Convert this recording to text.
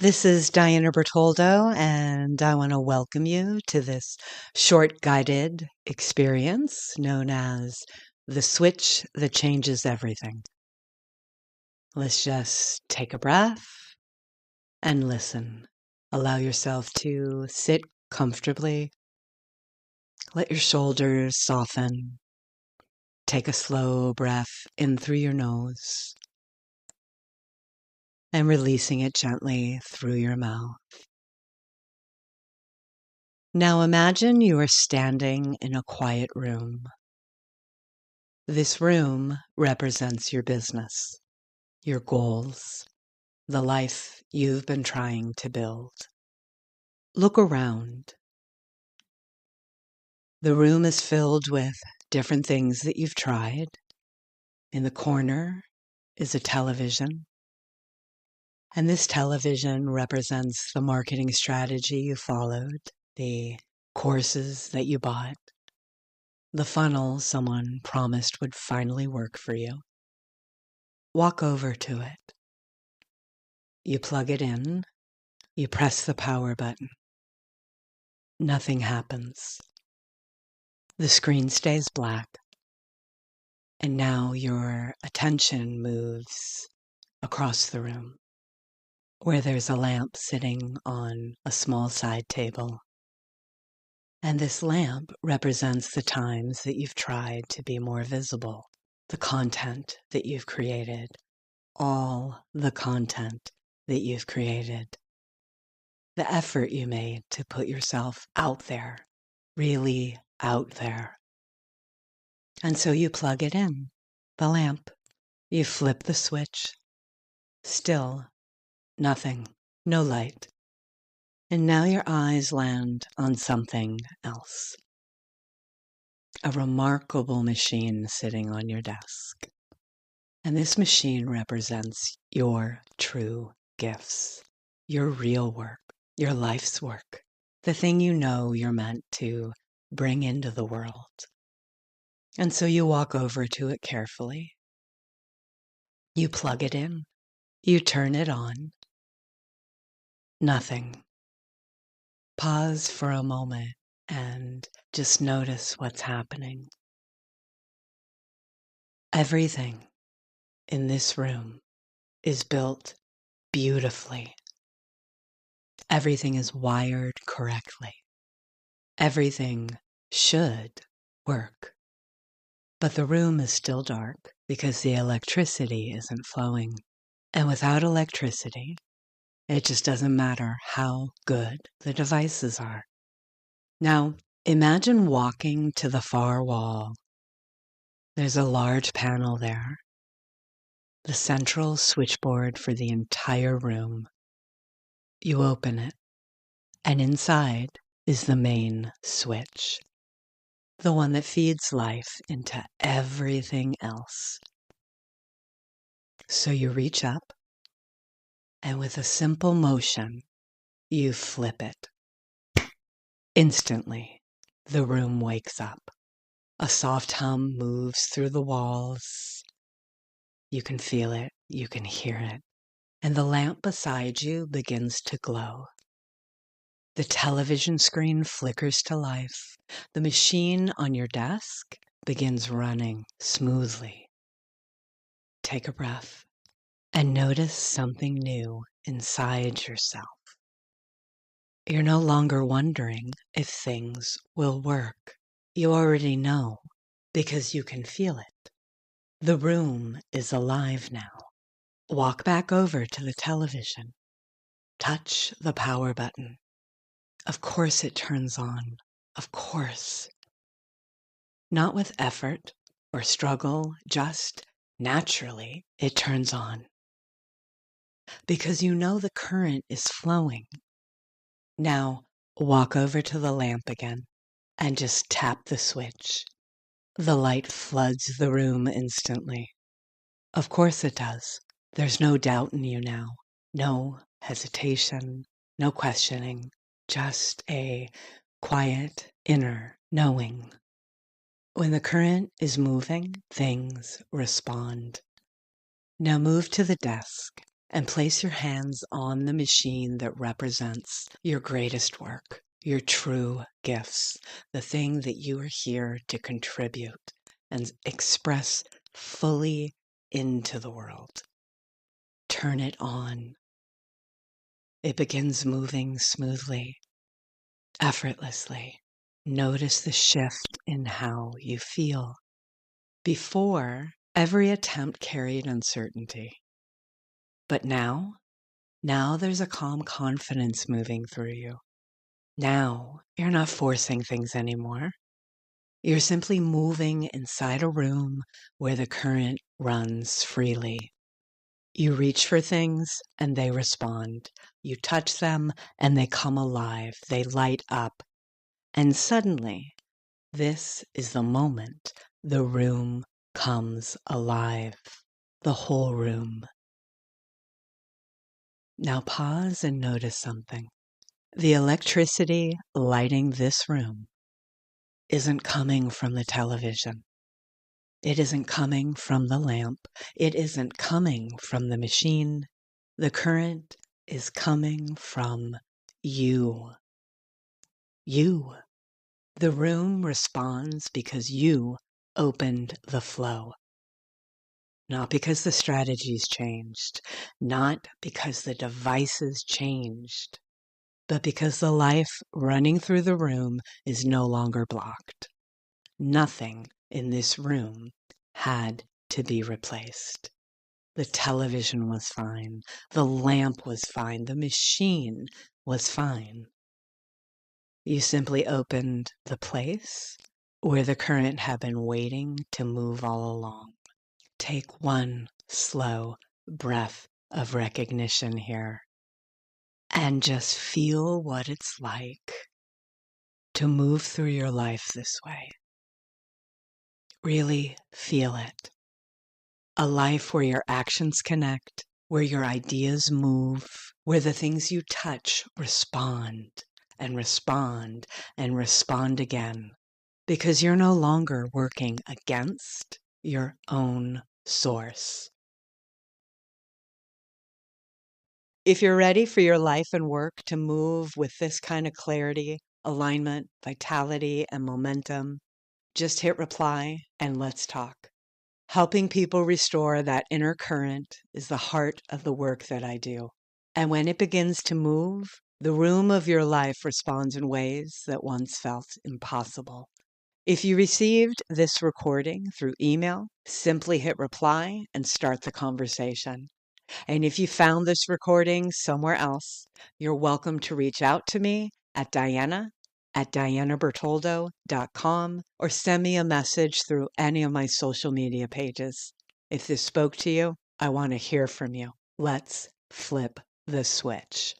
This is Diana Bertoldo, and I want to welcome you to this short guided experience known as the switch that changes everything. Let's just take a breath and listen. Allow yourself to sit comfortably. Let your shoulders soften. Take a slow breath in through your nose and releasing it gently through your mouth. Now imagine you are standing in a quiet room. This room represents your business, your goals, the life you've been trying to build. Look around. The room is filled with different things that you've tried. In the corner is a television, and this television represents the marketing strategy you followed, the courses that you bought, the funnel someone promised would finally work for you. Walk over to it. You plug it in. You press the power button. Nothing happens. The screen stays black. And now your attention moves across the room, where there's a lamp sitting on a small side table. And this lamp represents the times that you've tried to be more visible, the content that you've created, all the content that you've created. The effort you made to put yourself out there, really out there. And so you plug it in, the lamp. You flip the switch. Still nothing, no light. And now your eyes land on something else. A remarkable machine sitting on your desk. And this machine represents your true gifts, your real work, your life's work, the thing you know you're meant to bring into the world. And so you walk over to it carefully. You plug it in. You turn it on. Nothing. Pause for a moment and just notice what's happening. Everything in this room is built beautifully. Everything is wired correctly. Everything should work. But the room is still dark because the electricity isn't flowing. And without electricity, it just doesn't matter how good the devices are. Now, imagine walking to the far wall. There's a large panel there, the central switchboard for the entire room. You open it, and inside is the main switch, the one that feeds life into everything else. So you reach up, and with a simple motion, you flip it. Instantly, the room wakes up. A soft hum moves through the walls. You can feel it, you can hear it, and the lamp beside you begins to glow. The television screen flickers to life. The machine on your desk begins running smoothly. Take a breath and notice something new inside yourself. You're no longer wondering if things will work. You already know because you can feel it. The room is alive now. Walk back over to the television. Touch the power button. Of course it turns on. Of course. Not with effort or struggle, just naturally it turns on. Because you know the current is flowing. Now walk over to the lamp again and just tap the switch. The light floods the room instantly. Of course it does. There's no doubt in you now. No hesitation, no questioning, just a quiet inner knowing. When the current is moving, things respond. Now move to the desk and place your hands on the machine that represents your greatest work, your true gifts, the thing that you are here to contribute and express fully into the world. Turn it on. It begins moving smoothly, effortlessly. Notice the shift in how you feel. Before, every attempt carried uncertainty. But now there's a calm confidence moving through you. Now you're not forcing things anymore. You're simply moving inside a room where the current runs freely. You reach for things and they respond. You touch them and they come alive. They light up. And suddenly, this is the moment the room comes alive. The whole room. Now pause and notice something. The electricity lighting this room isn't coming from the television. It isn't coming from the lamp. It isn't coming from the machine. The current is coming from you. You. The room responds because you opened the flow. Not because the strategies changed, not because the devices changed, but because the life running through the room is no longer blocked. Nothing in this room had to be replaced. The television was fine. The lamp was fine. The machine was fine. You simply opened the place where the current had been waiting to move all along. Take one slow breath of recognition here and just feel what it's like to move through your life this way. Really feel it. A life where your actions connect, where your ideas move, where the things you touch respond and respond and respond again, because you're no longer working against your own source. If you're ready for your life and work to move with this kind of clarity, alignment, vitality, and momentum, just hit reply and let's talk. Helping people restore that inner current is the heart of the work that I do. And when it begins to move, the room of your life responds in ways that once felt impossible. If you received this recording through email, simply hit reply and start the conversation. And if you found this recording somewhere else, you're welcome to reach out to me at dianabertoldo.com or send me a message through any of my social media pages. If this spoke to you, I want to hear from you. Let's flip the switch.